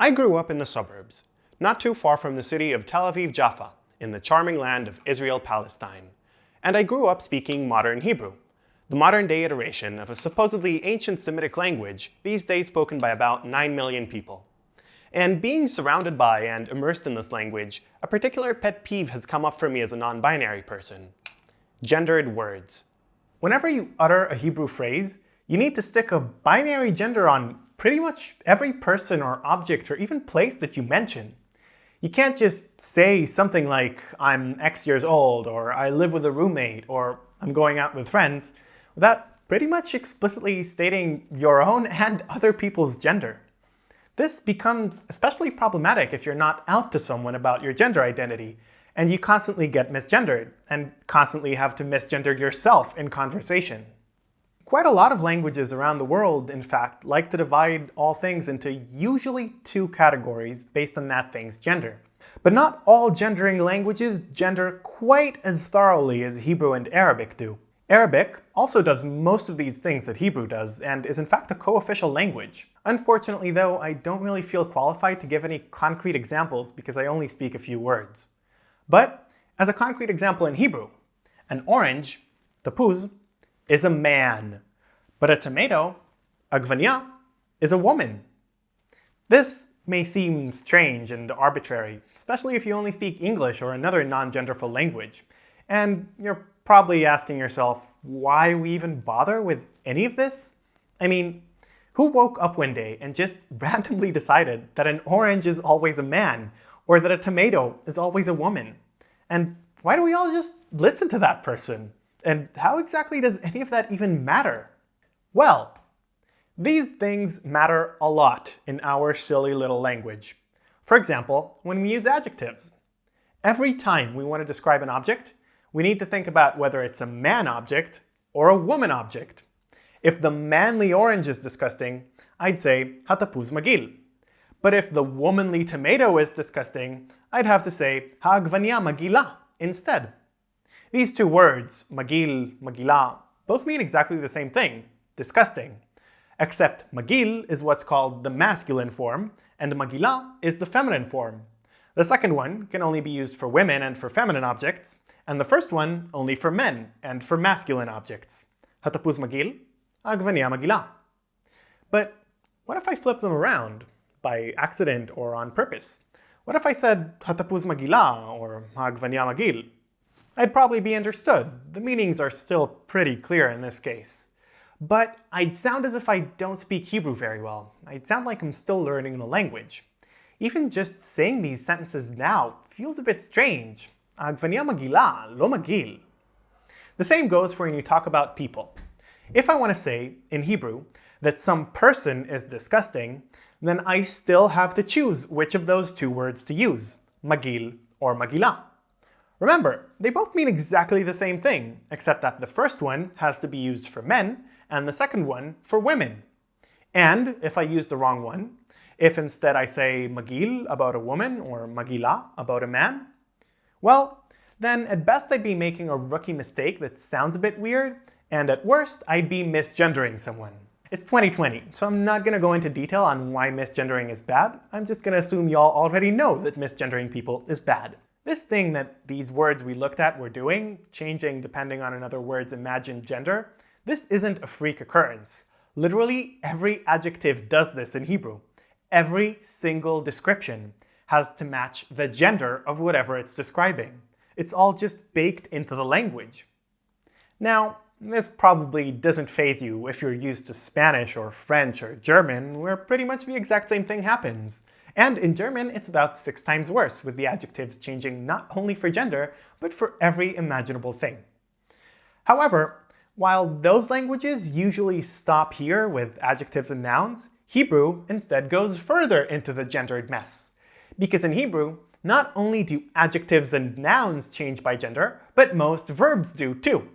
I grew up in the suburbs, not too far from the city of Tel Aviv Jaffa, in the charming land of Israel-Palestine. And I grew up speaking modern Hebrew, the modern-day iteration of a supposedly ancient Semitic language these days spoken by about 9 million people. And being surrounded by and immersed in this language, a particular pet peeve has come up for me as a non-binary person: gendered words. Whenever you utter a Hebrew phrase, you need to stick a binary gender on pretty much every person or object or even place that you mention. You can't just say something like, "I'm X years old," or "I live with a roommate," or "I'm going out with friends," without pretty much explicitly stating your own and other people's gender. This becomes especially problematic if you're not out to someone about your gender identity, and you constantly get misgendered, and constantly have to misgender yourself in conversation. Quite a lot of languages around the world, in fact, like to divide all things into usually two categories based on that thing's gender. But not all gendering languages gender quite as thoroughly as Hebrew and Arabic do. Arabic also does most of these things that Hebrew does, and is in fact a co-official language. Unfortunately though, I don't really feel qualified to give any concrete examples because I only speak a few words. But, as a concrete example in Hebrew, an orange, tapuz, is a man, but a tomato, agvania, is a woman. This may seem strange and arbitrary, especially if you only speak English or another non-genderful language. And you're probably asking yourself why we even bother with any of this? I mean, who woke up one day and just randomly decided that an orange is always a man, or that a tomato is always a woman? And why do we all just listen to that person? And how exactly does any of that even matter? Well, these things matter a lot in our silly little language. For example, when we use adjectives. Every time we want to describe an object, we need to think about whether it's a man object or a woman object. If the manly orange is disgusting, I'd say hatapuz magil. But if the womanly tomato is disgusting, I'd have to say ha'agvania magila instead. These two words, magil, magila, both mean exactly the same thing, disgusting. Except magil is what's called the masculine form, and magila is the feminine form. The second one can only be used for women and for feminine objects, and the first one only for men and for masculine objects. Hatapuz magil, agvania magila. But what if I flip them around, by accident or on purpose? What if I said hatapuz magila or agvania magil? I'd probably be understood. The meanings are still pretty clear in this case. But I'd sound as if I don't speak Hebrew very well. I'd sound like I'm still learning the language. Even just saying these sentences now feels a bit strange. Agvania magila, lo magil. The same goes for when you talk about people. If I want to say, in Hebrew, that some person is disgusting, then I still have to choose which of those two words to use, magil or magila. Remember, they both mean exactly the same thing, except that the first one has to be used for men, and the second one for women. And if I use the wrong one, if instead I say magil about a woman or magila about a man, well, then at best I'd be making a rookie mistake that sounds a bit weird, and at worst I'd be misgendering someone. It's 2020, so I'm not going to go into detail on why misgendering is bad. I'm just going to assume y'all already know that misgendering people is bad. This thing that these words we looked at were doing, changing depending on another word's imagined gender, this isn't a freak occurrence. Literally every adjective does this in Hebrew. Every single description has to match the gender of whatever it's describing. It's all just baked into the language. Now, this probably doesn't faze you if you're used to Spanish or French or German, where pretty much the exact same thing happens. And in German, it's about 6 times worse, with the adjectives changing not only for gender, but for every imaginable thing. However, while those languages usually stop here with adjectives and nouns, Hebrew instead goes further into the gendered mess. Because in Hebrew, not only do adjectives and nouns change by gender, but most verbs do too.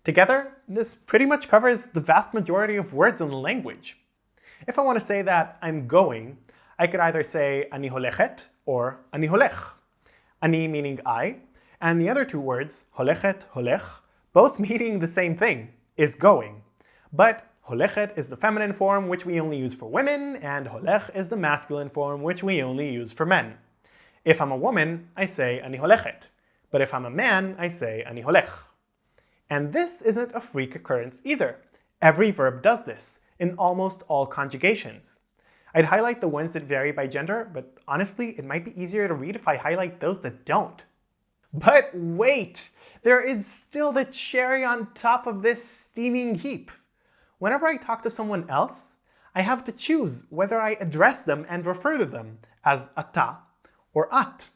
Together, this pretty much covers the vast majority of words in the language. If I want to say that I'm going, I could either say ani holechet or ani holech. Ani meaning I, and the other two words, holechet, holech, both meaning the same thing, is going. But Holechet is the feminine form, which we only use for women, and holech is the masculine form, which we only use for men. If I'm a woman, I say ani holechet, but if I'm a man, I say ani holech. And this isn't a freak occurrence either. Every verb does this, in almost all conjugations. I'd highlight the ones that vary by gender, but honestly, it might be easier to read if I highlight those that don't. But wait! There is still the cherry on top of this steaming heap. Whenever I talk to someone else, I have to choose whether I address them and refer to them as ata or at,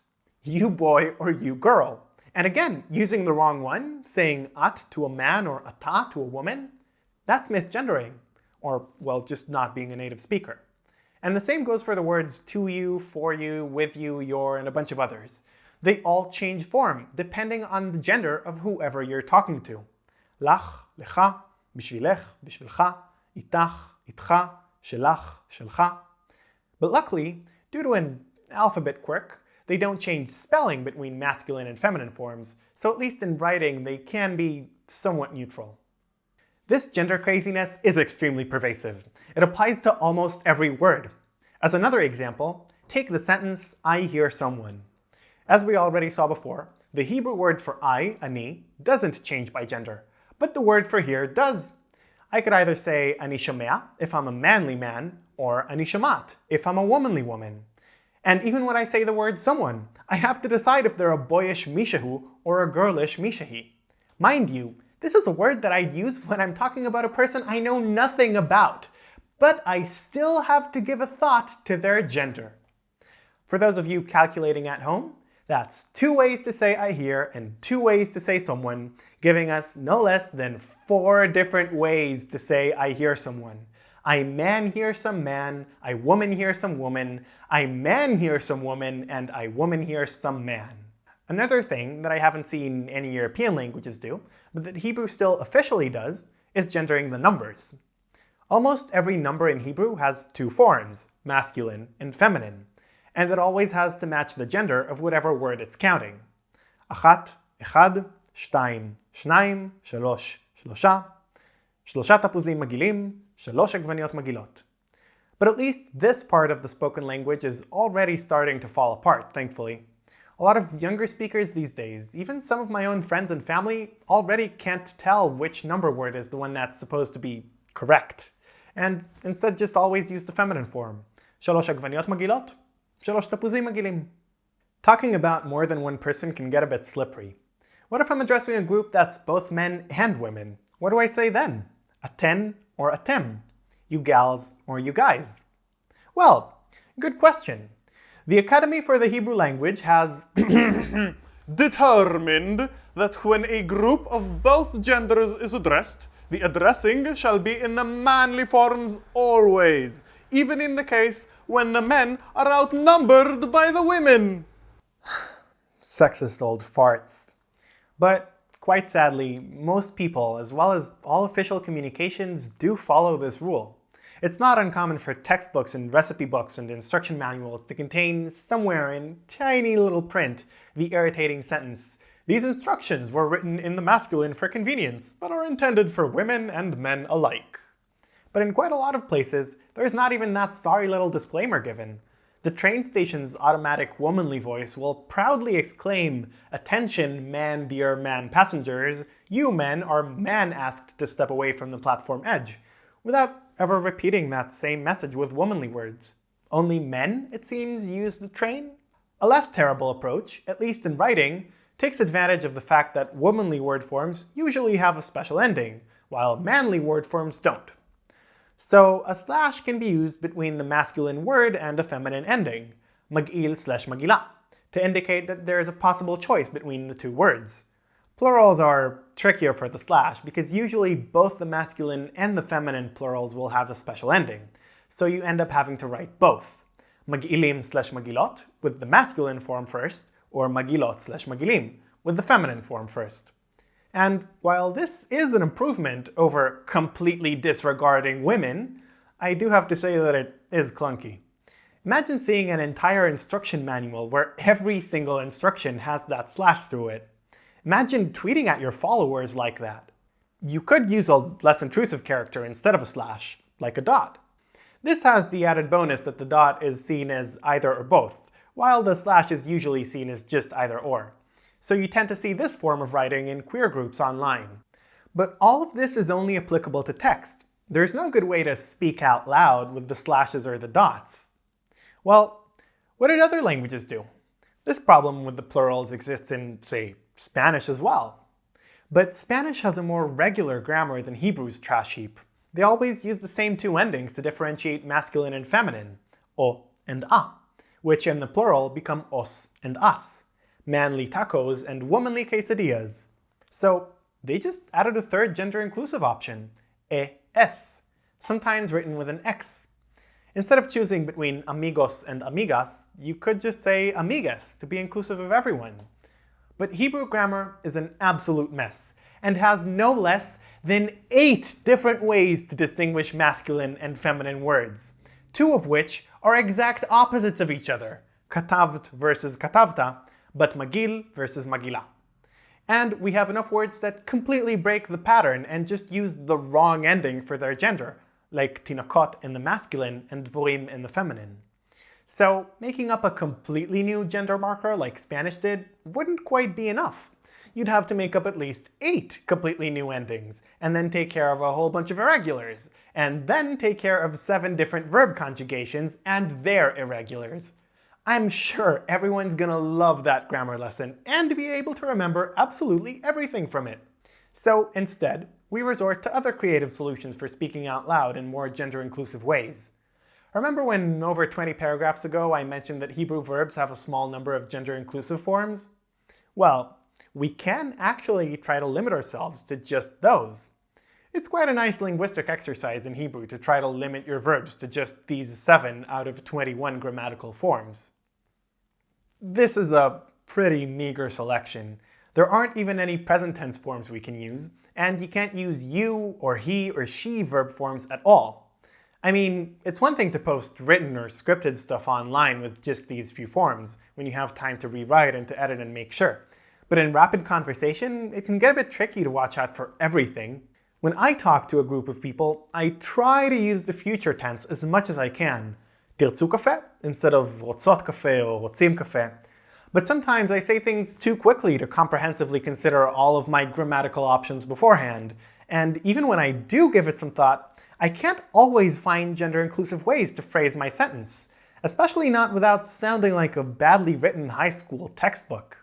you boy or you girl. And again, using the wrong one, saying at to a man or ata to a woman, that's misgendering, or, well, just not being a native speaker. And the same goes for the words to you, for you, with you, your, and a bunch of others. They all change form, depending on the gender of whoever you're talking to. Lach, lecha, bishvilech, bishvilcha, itach, itcha, shelach, shelcha. But luckily, due to an alphabet quirk, they don't change spelling between masculine and feminine forms, so at least in writing they can be somewhat neutral. This gender craziness is extremely pervasive. It applies to almost every word. As another example, take the sentence, I hear someone. As we already saw before, the Hebrew word for I, ani, doesn't change by gender, but the word for hear does. I could either say ani shomea if I'm a manly man, or ani shomat if I'm a womanly woman. And even when I say the word someone, I have to decide if they're a boyish mishahu or a girlish mishahi. Mind you, this is a word that I'd use when I'm talking about a person I know nothing about, but I still have to give a thought to their gender. For those of you calculating at home, that's 2 ways to say I hear and 2 ways to say someone, giving us no less than 4 different ways to say I hear someone. I man hear some man, I woman hear some woman, I man hear some woman, and I woman hear some man. Another thing that I haven't seen any European languages do, but that Hebrew still officially does, is gendering the numbers. Almost every number in Hebrew has 2 forms, masculine and feminine, and it always has to match the gender of whatever word it's counting. Achat, echad, shtayim, shnayim, shalosh, shlosha, shlosha tapuzim magilim, shalosh agvaniot magilot. But at least this part of the spoken language is already starting to fall apart, thankfully. A lot of younger speakers these days, even some of my own friends and family, already can't tell which number word is the one that's supposed to be correct, and instead just always use the feminine form. Shalosh agvaniot magilot, shalosh tapuzim magilim. Talking about more than one person can get a bit slippery. What if I'm addressing a group that's both men and women? What do I say then? Aten or atem? You gals or you guys? Well, good question. The Academy for the Hebrew Language has determined that when a group of both genders is addressed, the addressing shall be in the manly forms always, even in the case when the men are outnumbered by the women. Sexist old farts. But quite sadly, most people, as well as all official communications, do follow this rule. It's not uncommon for textbooks and recipe books and instruction manuals to contain somewhere in tiny little print the irritating sentence, "These instructions were written in the masculine for convenience, but are intended for women and men alike." But in quite a lot of places, there's not even that sorry little disclaimer given. The train station's automatic womanly voice will proudly exclaim, "Attention, man dear man passengers, you men are man asked to step away from the platform edge," without ever repeating that same message with womanly words. Only men, it seems, use the train? A less terrible approach, at least in writing, takes advantage of the fact that womanly word forms usually have a special ending, while manly word forms don't. So a slash can be used between the masculine word and a feminine ending, mag'il/magila, to indicate that there is a possible choice between the 2 words. Plurals are trickier for the slash because usually both the masculine and the feminine plurals will have a special ending, so you end up having to write both, mag'ilim/magilot with the masculine form first, or magilot/magilim with the feminine form first. And while this is an improvement over completely disregarding women, I do have to say that it is clunky. Imagine seeing an entire instruction manual where every single instruction has that slash through it. Imagine tweeting at your followers like that. you could use a less intrusive character instead of a slash, like a dot. This has the added bonus that the dot is seen as either or both, while the slash is usually seen as just either or. So you tend to see this form of writing in queer groups online. But all of this is only applicable to text. There's no good way to speak out loud with the slashes or the dots. Well, what did other languages do? This problem with the plurals exists in, say, Spanish as well. But Spanish has a more regular grammar than Hebrew's trash heap. They always use the same two endings to differentiate masculine and feminine, o and a, which in the plural become os and as, manly tacos and womanly quesadillas. So they just added a third gender-inclusive option, es, sometimes written with an x. Instead of choosing between amigos and amigas, you could just say amigues to be inclusive of everyone. But Hebrew grammar is an absolute mess, and has no less than 8 different ways to distinguish masculine and feminine words, 2 of which are exact opposites of each other, katavt versus katavta, but magil versus magila. And we have enough words that completely break the pattern and just use the wrong ending for their gender, like tinakot in the masculine and dvorim in the feminine. So making up a completely new gender marker like Spanish did wouldn't quite be enough. You'd have to make up at least 8 completely new endings, and then take care of a whole bunch of irregulars, and then take care of 7 different verb conjugations and their irregulars. I'm sure everyone's gonna love that grammar lesson and be able to remember absolutely everything from it. So instead, we resort to other creative solutions for speaking out loud in more gender-inclusive ways. Remember when over 20 paragraphs ago I mentioned that Hebrew verbs have a small number of gender-inclusive forms? Well, we can actually try to limit ourselves to just those. It's quite a nice linguistic exercise in Hebrew to try to limit your verbs to just these 7 out of 21 grammatical forms. This is a pretty meager selection. There aren't even any present tense forms we can use, and you can't use you or he or she verb forms at all. I mean, it's one thing to post written or scripted stuff online with just these few forms, when you have time to rewrite and to edit and make sure. But in rapid conversation, it can get a bit tricky to watch out for everything. When I talk to a group of people, I try to use the future tense as much as I can. Tirtzu kafe instead of rotzot kafe or rotzim kafe. But sometimes I say things too quickly to comprehensively consider all of my grammatical options beforehand. And even when I do give it some thought, I can't always find gender-inclusive ways to phrase my sentence, especially not without sounding like a badly written high school textbook.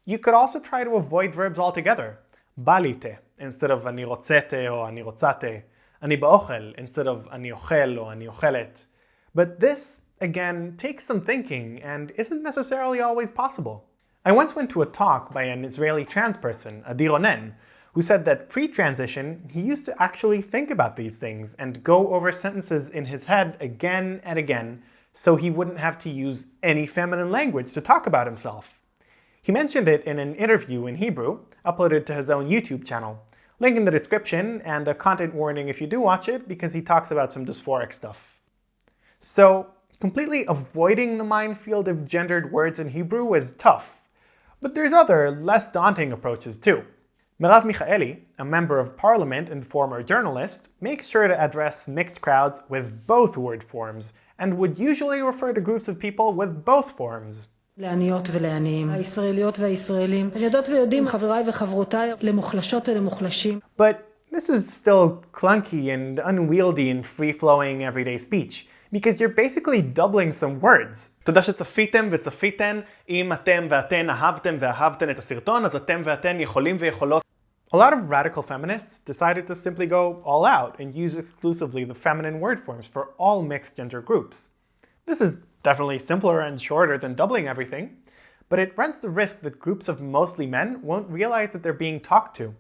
You could also try to avoid verbs altogether. Balite instead of ani rotzete or ani rotzate. Ani baochel instead of ani ochel or ani ochelet. But this, again, takes some thinking and isn't necessarily always possible. I once went to a talk by an Israeli trans person, Adi Ronen, who said that pre-transition, he used to actually think about these things and go over sentences in his head again and again so he wouldn't have to use any feminine language to talk about himself. He mentioned it in an interview in Hebrew, uploaded to his own YouTube channel. Link in the description, and a content warning if you do watch it, because he talks about some dysphoric stuff. So, completely avoiding the minefield of gendered words in Hebrew is tough. But there's other, less daunting approaches too. Merav Michaeli, a member of parliament and former journalist, makes sure to address mixed crowds with both word forms, and would usually refer to groups of people with both forms. לעניות ולעניים, הישראליות והישראלים, יודעות ויודעים חבריי וחברותיי למוחלשות ולמוחלשים. But this is still clunky and unwieldy in free-flowing everyday speech, because you're basically doubling some words. תודה שצפיתם וצפיתן, אם אתם ואתן אהבתם ואהבתן את הסרטון, אז אתם ואתן יכולים ויכולות. A lot of radical feminists decided to simply go all out and use exclusively the feminine word forms for all mixed gender groups. This is definitely simpler and shorter than doubling everything, but it runs the risk that groups of mostly men won't realize that they're being talked to.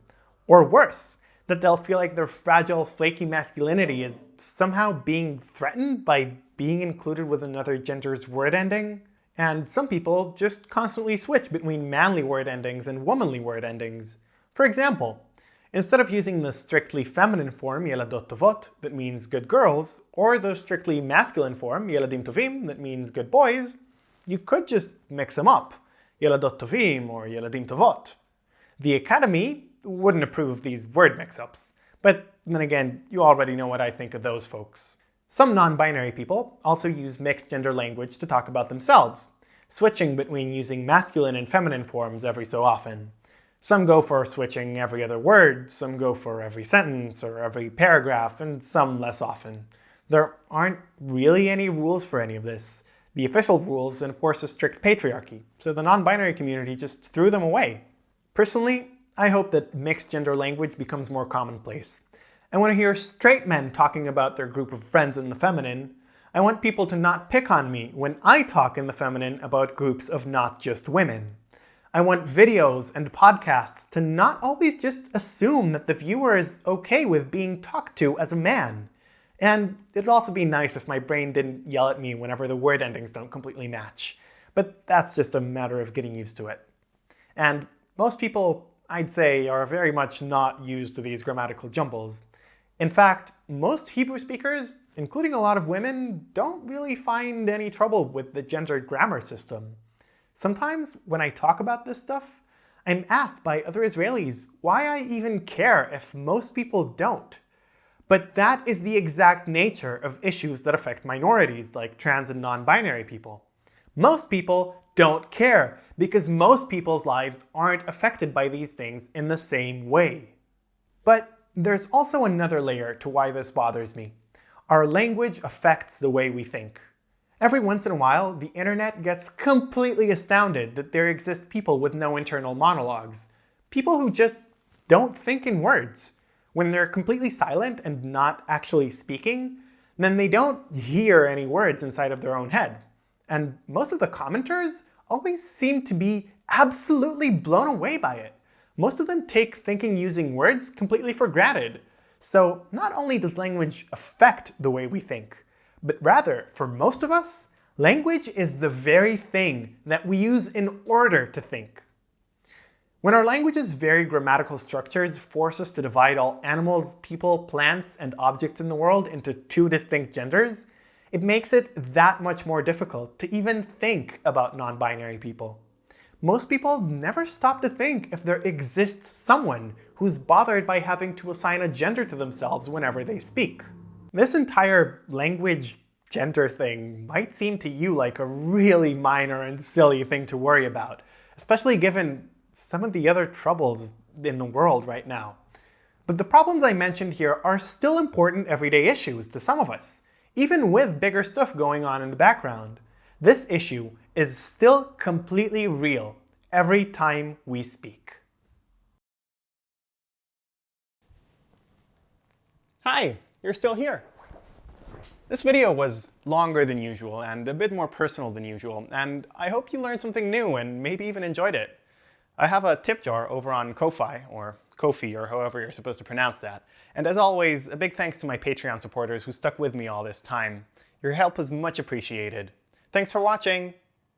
Or worse, that they'll feel like their fragile, flaky masculinity is somehow being threatened by being included with another gender's word ending. And some people just constantly switch between manly word endings and womanly word endings. For example, instead of using the strictly feminine form Yeladot Tovot, that means good girls, or the strictly masculine form Yeladim Tovim, that means good boys, you could just mix them up, Yeladot Tovim or Yeladim Tovot. The Academy wouldn't approve of these word mix-ups. But then again, you already know what I think of those folks. Some non-binary people also use mixed gender language to talk about themselves, switching between using masculine and feminine forms every so often. Some go for switching every other word, some go for every sentence or every paragraph, and some less often. There aren't really any rules for any of this. The official rules enforce a strict patriarchy, so the non-binary community just threw them away. Personally, I hope that mixed gender language becomes more commonplace. I want to hear straight men talking about their group of friends in the feminine. I want people to not pick on me when I talk in the feminine about groups of not just women. I want videos and podcasts to not always just assume that the viewer is okay with being talked to as a man. And it'd also be nice if my brain didn't yell at me whenever the word endings don't completely match. But that's just a matter of getting used to it. And most people, I'd say, are very much not used to these grammatical jumbles. In fact, most Hebrew speakers, including a lot of women, don't really find any trouble with the gendered grammar system. Sometimes when I talk about this stuff, I'm asked by other Israelis why I even care if most people don't. But that is the exact nature of issues that affect minorities like trans and non-binary people. Most people don't care because most people's lives aren't affected by these things in the same way. But there's also another layer to why this bothers me. Our language affects the way we think. Every once in a while, the internet gets completely astounded that there exist people with no internal monologues. People who just don't think in words. When they're completely silent and not actually speaking, then they don't hear any words inside of their own head. And most of the commenters always seem to be absolutely blown away by it. Most of them take thinking using words completely for granted. So not only does language affect the way we think, but rather, for most of us, language is the very thing that we use in order to think. When our language's very grammatical structures force us to divide all animals, people, plants, and objects in the world into two distinct genders, it makes it that much more difficult to even think about non-binary people. Most people never stop to think if there exists someone who's bothered by having to assign a gender to themselves whenever they speak. This entire language gender thing might seem to you like a really minor and silly thing to worry about, especially given some of the other troubles in the world right now. But the problems I mentioned here are still important everyday issues to some of us, even with bigger stuff going on in the background. This issue is still completely real every time we speak. Hi, you're still here. This video was longer than usual and a bit more personal than usual, and I hope you learned something new and maybe even enjoyed it. I have a tip jar over on Ko-Fi, or Ko-fi, or however you're supposed to pronounce that. And as always, a big thanks to my Patreon supporters who stuck with me all this time. Your help is much appreciated. Thanks for watching!